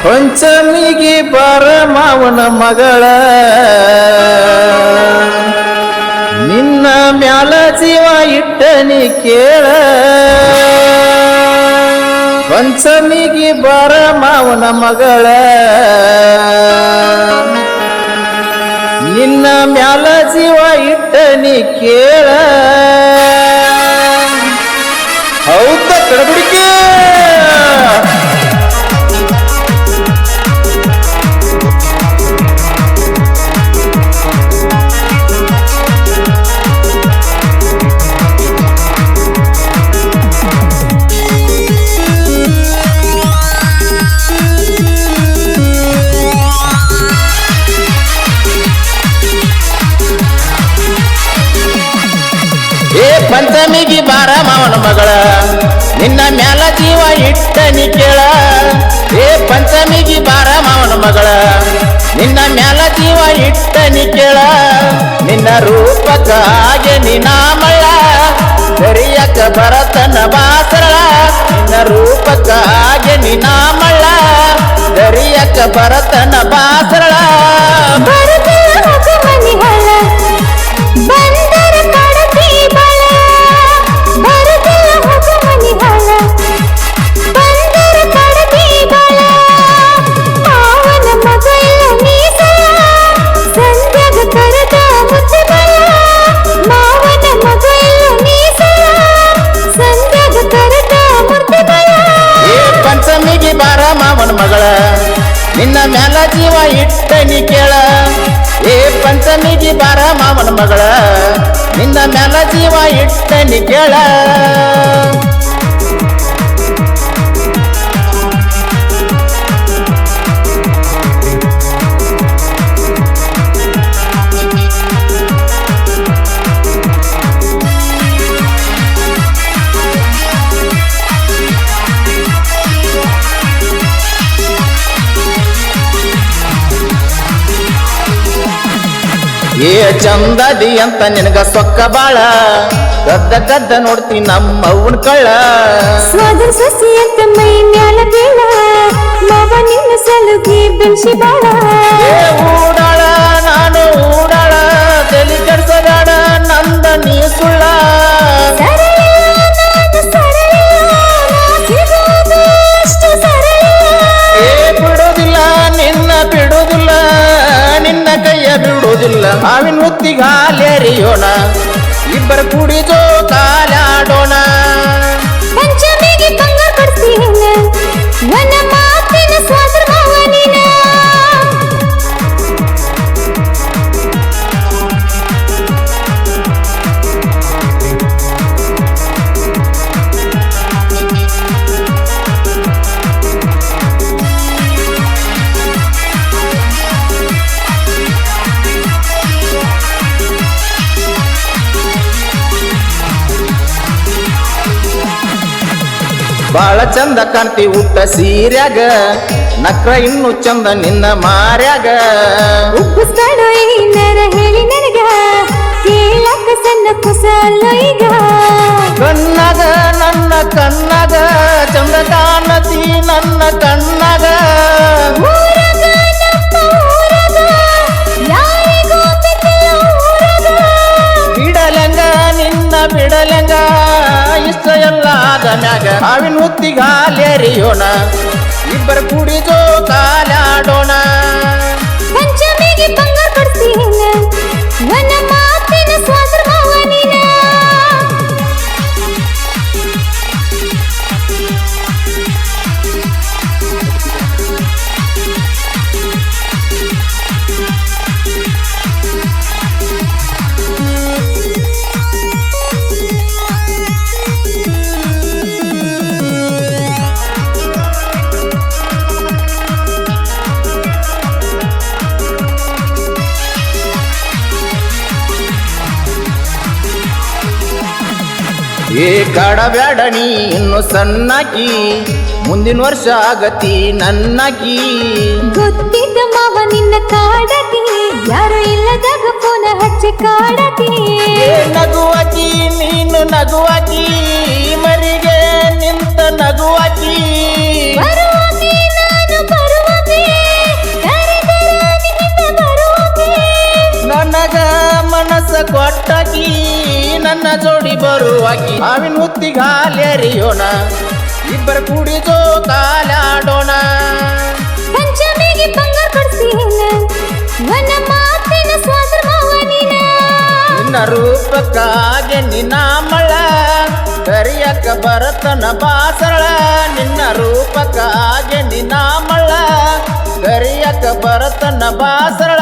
ಪಂಚಮಿಗೆ ಬಾರ ಮಾವನ ಮಗಳ ನಿನ್ನ ಮ್ಯಾಲ ಜೀವ ಇಟ್ಟನಿ ಕೇಳ ಪಂಚಮಿಗೆ ಬಾರ ಮಾವನ ಮಗಳ ನಿನ್ನ ಮ್ಯಾಲ ಜೀವ ಇಟ್ಟನಿ ಕೇಳ ಹೌದ ಕಡಬುಡಿಕೆ ಪಂಚಮಿಗೆ ಬಾರ ಮಾವನ ಮಗಳ ನಿನ್ನ ಮ್ಯಾಲ ಜೀವ ಇಟ್ಟನಿ ಕೇಳ ಪಂಚಮಿಗೆ ಬಾರ ಮಾವನ ಮಗಳ ನಿನ್ನ ಮ್ಯಾಲ ಜೀವ ಇಟ್ಟನಿ ಕೇಳ ನಿನ್ನ ರೂಪಕ ಹಾಗೆ ನಿನಾಮಳ ಸರಿಯಕ ಭರತನ ಬಾಸರಳ ನಿನ್ನ ರೂಪಕ ಹಾಗೆ ನಿನಾಮಳ ಸರಿಯಕ ಭರತನ ಬಾಸರಳ ಮಗಳ ನಿನ್ನ ಮ್ಯಾಲ ಜೀವ ಇಟ್ಟನಿ ಕೇಳ ಪಂಚಮಿಗೆ ಬಾರ ಮಾವನ ಮಗಳ ನಿನ್ನ ಮ್ಯಾಲ ಜೀವ ಇಟ್ಟನಿ ಕೇಳ ಚಂದದಿ ಅಂತ ನಿನಗ ಸೊಕ್ಕ ಬಾಳ ಗದ್ದ ಗದ್ದ ನೋಡ್ತಿ ನಮ್ಮ ಅವ್ವನ ಕಳ್ಳ ಸ್ವಾದರ ಸಸಿ ಅಂತ ಮೈ ಮ್ಯಾಲ ಬೀಳ ಮಾವ ನಿನ್ನ ಸಲುಗಿ ಬೆಳ್ಸಿ ಬಾಳ ಊಡಾಳ ನಾನು ಊಡಾಳ ತಲೆ ಕೆಡ್ಸಬೇಡ ನಂದ ನೀ ಸುಳ್ಳ ಬಿಡುವುದಿಲ್ಲ ನಿನ್ನ ಬಿಡುವುದಿಲ್ಲ ನಿನ್ನ ಕೈಯ ಬಿಡುವುದಿಲ್ಲ ಮಾವಿನ ಹೊತ್ತಿಗೆ ಹಾಲೆರಿಯೋಣ ಇಬ್ಬರ ಕೂಡಿ ಜೋಕಾಲಾಡೋಣ ಪಂಚಮಿಗೆ ಬಂಗಾರ ಕೊಡ್ತೀನಿ ನನ್ನ ಮಾತಿನ ಸ್ವಾದರ ಮಾವ ನೀನ ಬಾಳ ಚಂದ ಕಾಣ್ತಿ ಊಟ ಸೀರ್ಯಾಗ ನಕ್ರ ಇನ್ನು ಚಂದ ನಿನ್ನ ಮಾರ್ಯಾಗ ಉಪ್ಪಿಸ್ತಾಡ ಏನಾರ ಹೇಳಿ ನನಗ ಕೇಳಕ ಸಣ್ಣ ಕುಸಲ್ಲ ಈಗ ಕಣ್ಣಾಗ ನನ್ನ ಕಣ್ಣಾಗ ಚಂದ ಕಾಣತಿ ನನ್ನ ಕಣ್ಣಾಗ ಬಿಡಲಂಗ ನಿನ್ನ ಬಿಡಲಂಗ ಇಷ್ಟ ಎಲ್ಲ ಆದ ಮ್ಯಾಗ ಮಾವಿನ ಹೊತ್ತಿಗೆ ಹಾಲೆರಿಯೋಣ ಇಬ್ಬರ ಕೂಡಿ ಜೋಕಾಲಾಡೋಣ ಪಂಚಮಿಗೆ ಬಂಗಾರ ಕೊಡ್ತೀನಿ ನನ್ನ ಮಾತಿನ ಸ್ವಾದರ ಮಾವ ನೀನ ಕಾಡಬ್ಯಾಡ ನೀ ಇನ್ನು ಸಣ್ಣಾಕಿ ಮುಂದಿನ ವರ್ಷ ಆಗತಿ ನನ್ನಾಕಿ ಗೊತ್ತಿದ್ದ ಮಾವ ನಿನ್ನ ಕಾಡತಿ ಯಾರು ಇಲ್ಲದಾಗ ಫೋನ ಹಚ್ಚಿ ಕಾಡತಿ ನಗುವಾಕಿ ನೀನು ನಗುವಾಕಿ ಮರಿಗೆ ನಿಂತ ನಗುವಾಕಿ ಬರುವಾಗೆ ನಾನು ಬರುವಾಗ ಒಟ್ಟಾಕಿ ನನ್ನ ಜೋಡಿ ಬರುವಾಕಿ ಮಾವಿನ ಹುತ್ತಿಗಾಲೆರಿಯೋಣ ಇಬ್ಬರ ಕೂಡಿ ಜೋಕಾಲಾಡೋಣ ಪಂಚಮಿಗೆ ಬಂಗಾರ ಕೊಡ್ಸೀನ ನನ್ನ ಮಾತಿನ ಸ್ವಾದ್ರ ಮಾವ ನೀನ ನಿನ್ನ ರೂಪಕ್ಕಾಗೆ ನಿನ್ನ ಮಳ ಕರಿಯಕ್ಕ ಬರತನ ಬಾಸಳ ನಿನ್ನ ರೂಪಕ್ಕಾಗೆ ನಿನ್ನ ಮಳ ಕರಿಯಕ್ಕ ಬರತನ ಬಾಸಳ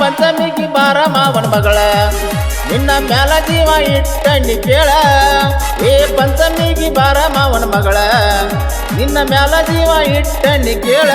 ಪಂಚಮಿಗೆ ಬಾರ ಮಾವನ ಮಗಳ ನಿನ್ನ ಮ್ಯಾಲ ಜೀವ ಇಟ್ಟನಿ ಕೇಳ ಏ ಪಂಚಮಿಗೆ ಬಾರ ಮಾವನ ಮಗಳ ನಿನ್ನ ಮ್ಯಾಲ ಜೀವ ಇಟ್ಟನಿ ಕೇಳ